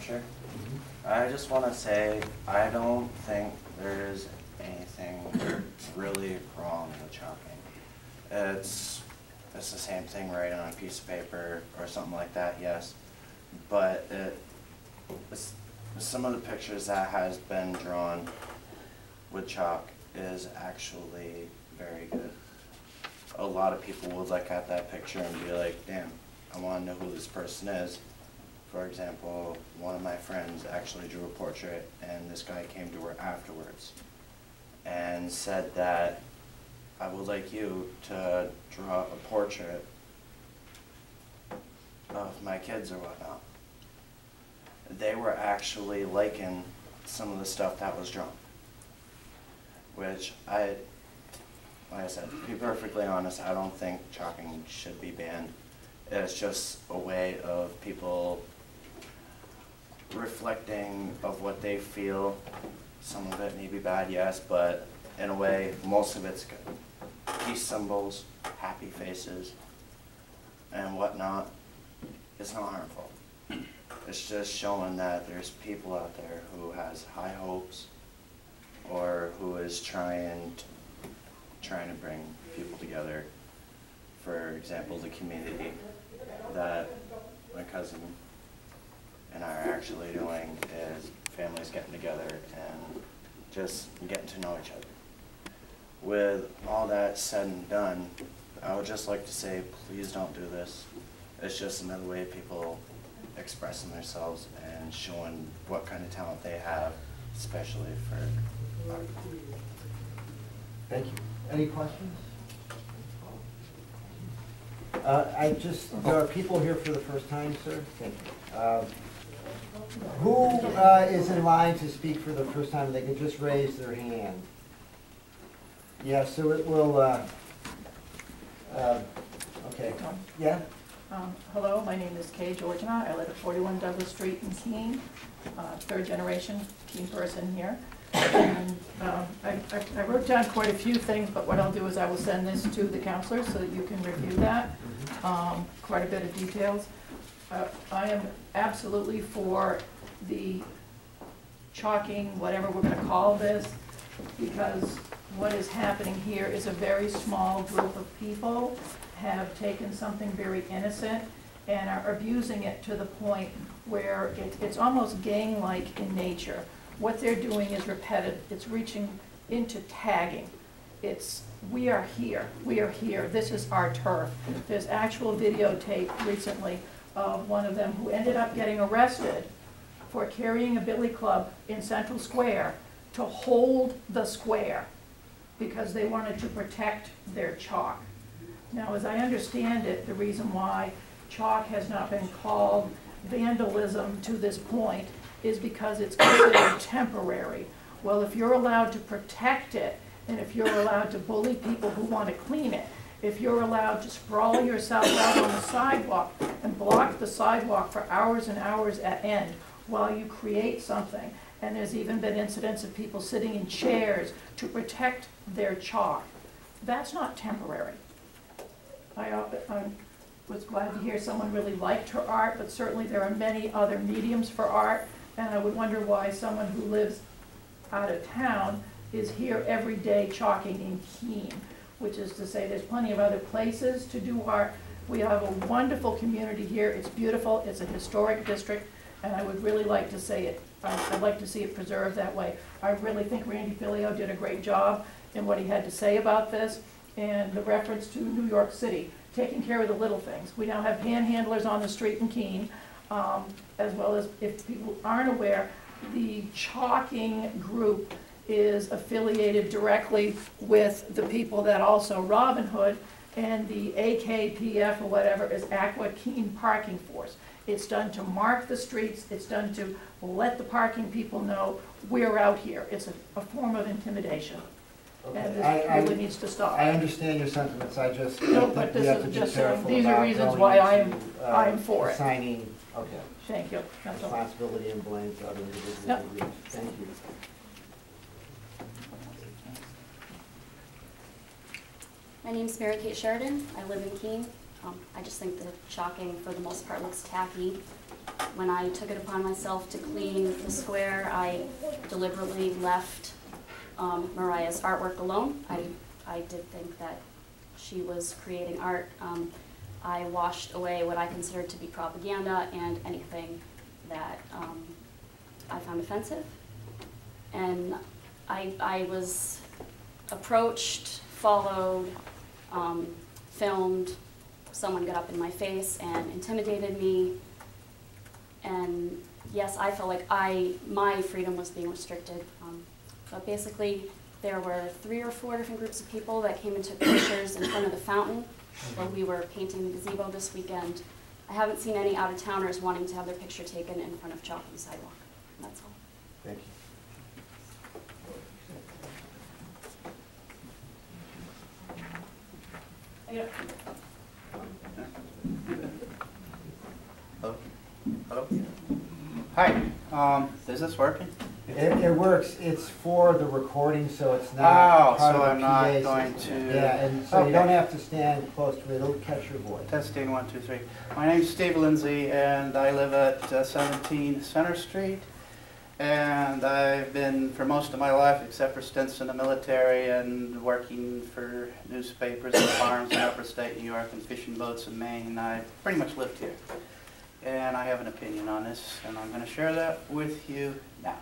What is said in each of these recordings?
picture. I just want to say I don't think there's anything really wrong with chalking. It's the same thing writing on a piece of paper or something like that, yes. But some of the pictures that has been drawn with chalk is actually very good. A lot of people would look at that picture and be like, damn, I want to know who this person is. For example, one of my friends actually drew a portrait, and this guy came to her afterwards and said that I would like you to draw a portrait of my kids or whatnot. They were actually liking some of the stuff that was drawn, which like I said, to be perfectly honest, I don't think chalking should be banned. It's just a way of people reflecting of what they feel. Some of it may be bad, yes, but in a way, most of it's good. Peace symbols, happy faces, and whatnot. It's not harmful. It's just showing that there's people out there who has high hopes, or who is trying to bring people together. For example, the community that my cousin and I are actually doing is families getting together and just getting to know each other. With all that said and done, I would just like to say, please don't do this. It's just another way of people expressing themselves and showing what kind of talent they have, especially for art. Thank you. Any questions? There are people here for the first time, sir. Thank you. Who is in line to speak for the first time? They can just raise their hand. Yeah, so it will, okay. Yeah? Hello, my name is Kay Georgina. I live at 41 Douglas Street in Keene, third generation Keene person here. And I wrote down quite a few things, but what I'll do is I will send this to the counselors so that you can review that, quite a bit of details. I am absolutely for the chalking, whatever we're going to call this, because what is happening here is a very small group of people have taken something very innocent and are abusing it to the point where it's almost gang-like in nature. What they're doing is repetitive. It's reaching into tagging. It's, we are here, this is our turf. There's actual videotape recently of one of them who ended up getting arrested for carrying a billy club in Central Square to hold the square because they wanted to protect their chalk. Now, as I understand it, the reason why chalk has not been called vandalism to this point is because it's considered temporary. Well, if you're allowed to protect it, and if you're allowed to bully people who want to clean it, if you're allowed to sprawl yourself out on the sidewalk and block the sidewalk for hours and hours at end while you create something, and there's even been incidents of people sitting in chairs to protect their chalk, that's not temporary. I was glad to hear someone really liked her art, but certainly there are many other mediums for art, and I would wonder why someone who lives out of town is here every day chalking in Keene, which is to say there's plenty of other places to do art. We have a wonderful community here. It's beautiful. It's a historic district, and I would really like to say it. I'd like to see it preserved that way. I really think Randy Filio did a great job in what he had to say about this, and the reference to New York City, taking care of the little things. We now have panhandlers on the street in Keene, as well as, if people aren't aware, the chalking group is affiliated directly with the people that also Robin Hood and the AKPF or whatever is Aqua Keene Parking Force. It's done to mark the streets. It's done to let the parking people know we're out here. It's a form of intimidation. Okay. And this really needs to stop. I understand your sentiments. I just No, think but we this have is to be just careful these are about reasons going why into, I am for it. assigning, okay, Thank you. That's all. responsibility and blame to other individuals. Yep. and groups. Thank you. My name's Mary Kate Sheridan. I live in Keene. I just think the chalking, for the most part, looks tacky. when I took it upon myself to clean the square, I deliberately left Mariah's artwork alone. I did think that she was creating art. I washed away what I considered to be propaganda and anything that I found offensive. And I was approached, followed, filmed. Someone got up in my face and intimidated me. And yes, I felt like my freedom was being restricted. But basically, there were 3 or 4 different groups of people that came and took pictures in front of the fountain while we were painting the gazebo this weekend. I haven't seen any out-of-towners wanting to have their picture taken in front of chalk on the sidewalk. That's all. Thank you. Hello? Hello? Hi, is this working? It works. It's for the recording, so it's not Oh, part so of I'm the not PA going system. to- Yeah, and so Okay. you don't have to stand close to it. It'll catch your voice. Testing, 1, 2, 3. My name's Steve Lindsay, and I live at 17 Center Street. And I've been, for most of my life, except for stints in the military and working for newspapers and farms in upper state New York and fishing boats in Maine, I've pretty much lived here. And I have an opinion on this, and I'm going to share that with you now.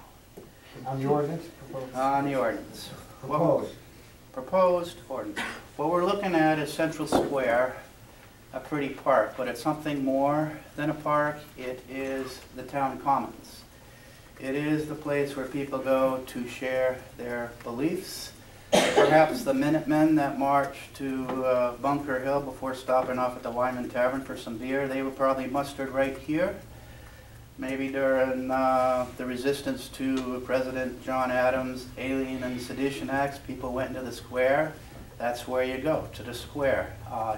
On the ordinance proposed? On the ordinance. Proposed. Proposed ordinance. What we're looking at is Central Square, a pretty park, but it's something more than a park. It is the town commons. It is the place where people go to share their beliefs. Perhaps the Minutemen that marched to Bunker Hill before stopping off at the Wyman Tavern for some beer, they were probably mustered right here. Maybe during the resistance to President John Adams' Alien and Sedition Acts, people went into the square. That's where you go, to the square.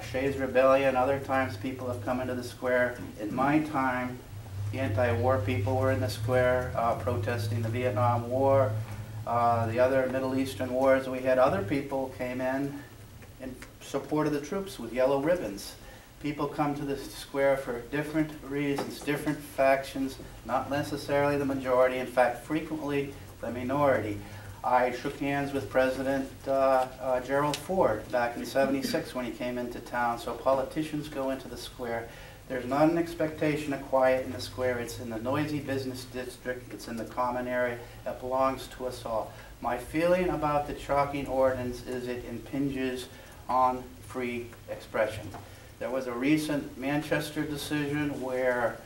Shays Rebellion, other times people have come into the square. In my time, the anti-war people were in the square protesting the Vietnam War. The other Middle Eastern wars, we had other people came in support of the troops with yellow ribbons. People come to the square for different reasons, different factions, not necessarily the majority, in fact, frequently the minority. I shook hands with President Gerald Ford back in '76 when he came into town, so politicians go into the square. There's not an expectation of quiet in the square. It's in the noisy business district. It's in the common area. It belongs to us all. My feeling about the chalking ordinance is it impinges on free expression. There was a recent Manchester decision where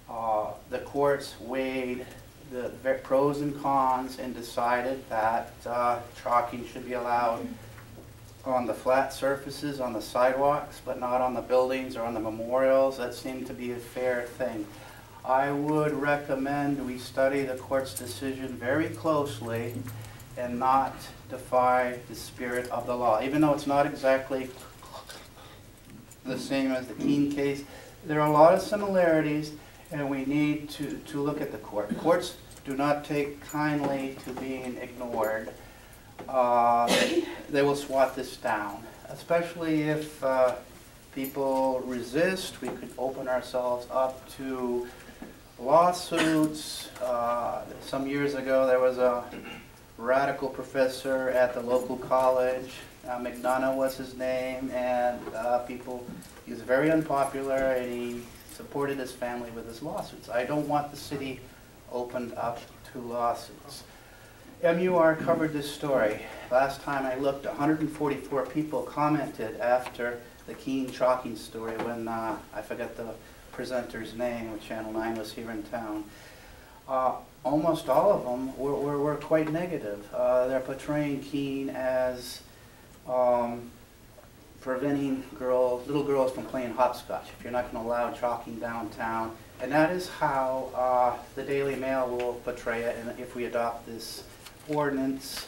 the courts weighed the pros and cons and decided that chalking should be allowed on the flat surfaces, on the sidewalks, but not on the buildings or on the memorials. That seemed to be a fair thing. I would recommend we study the court's decision very closely and not defy the spirit of the law. Even though it's not exactly the same as the Keene case, there are a lot of similarities, and we need to look at the court. Courts do not take kindly to being ignored. They will swat this down, especially if people resist. We could open ourselves up to lawsuits. Some years ago, there was a radical professor at the local college. McDonough was his name, and he was very unpopular, and he supported his family with his lawsuits. I don't want the city opened up to lawsuits. MUR covered this story. Last time I looked, 144 people commented after the Keene chalking story when I forget the presenter's name when Channel 9 was here in town. Almost all of them were quite negative. They're portraying Keene as preventing little girls from playing hopscotch if you're not going to allow chalking downtown. And that is how the Daily Mail will portray it, and if we adopt this ordinance.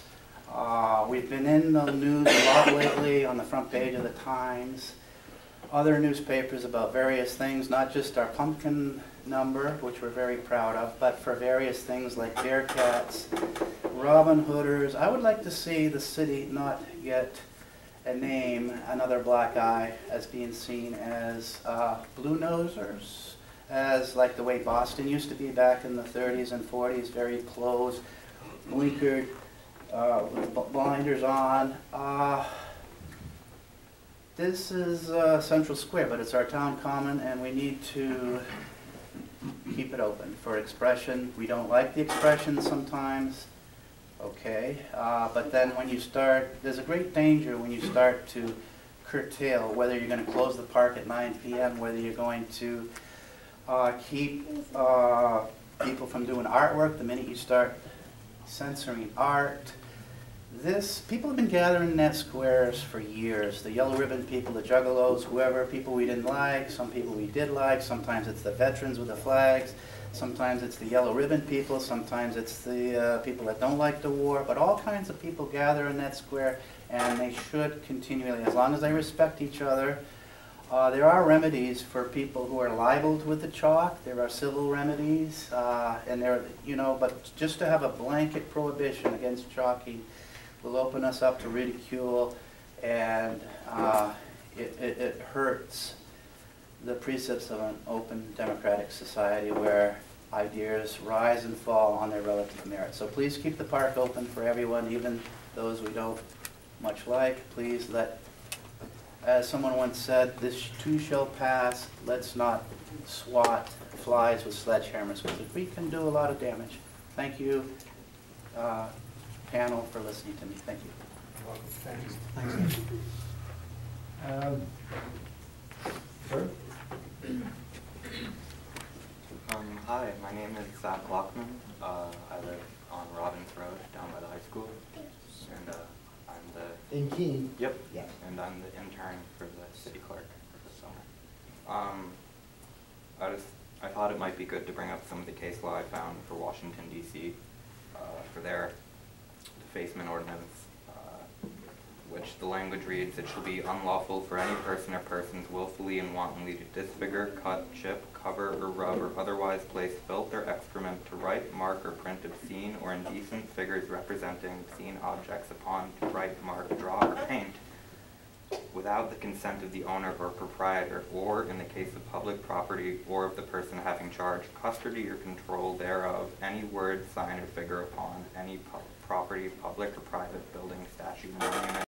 We've been in the news a lot lately on the front page of the Times, other newspapers about various things, not just our pumpkin number, which we're very proud of, but for various things like Bearcats, Robin Hooders. I would like to see the city not get a name, another black eye, as being seen as blue nosers, as like the way Boston used to be back in the 30s and 40s, very closed, blinkered, with blinders on. This is Central Square, but it's our town common, and we need to keep it open for expression. We don't like the expression sometimes, okay, but then when you start, there's a great danger when you start to curtail, whether you're going to close the park at 9 p.m., whether you're going to keep people from doing artwork the minute you start censoring art. People have been gathering in that squares for years. The yellow ribbon people, the juggalos, whoever, people we didn't like, some people we did like. Sometimes it's the veterans with the flags. Sometimes it's the yellow ribbon people. Sometimes it's the people that don't like the war. But all kinds of people gather in that square, and they should continually, as long as they respect each other. There are remedies for people who are libeled with the chalk. There are civil remedies, and there, but just to have a blanket prohibition against chalking will open us up to ridicule, and it hurts the precepts of an open democratic society where ideas rise and fall on their relative merit. So please keep the park open for everyone, even those we don't much like. Please let, as someone once said, this too shall pass. Let's not swat flies with sledgehammers, because we can do a lot of damage. Thank you, panel, for listening to me. Thank you. Thanks. Thanks. Sir? Hi, my name is Zach Lockman. I live on Robbins Road down by the high school, and I'm the... In Keene? Yep. Yes. And I'm the intern for the city clerk for the summer. I thought it might be good to bring up some of the case law I found for Washington, D.C. For their defacement ordinance, which the language reads, "It shall be unlawful for any person or persons willfully and wantonly to disfigure, cut, chip, cover, or rub, or otherwise place filth or excrement to write, mark, or print obscene or indecent figures representing obscene objects upon to write, mark, draw, or paint, without the consent of the owner or proprietor, or, in the case of public property, or of the person having charge, custody, or control thereof, any word, sign, or figure upon any property, public or private, building, statue, monument,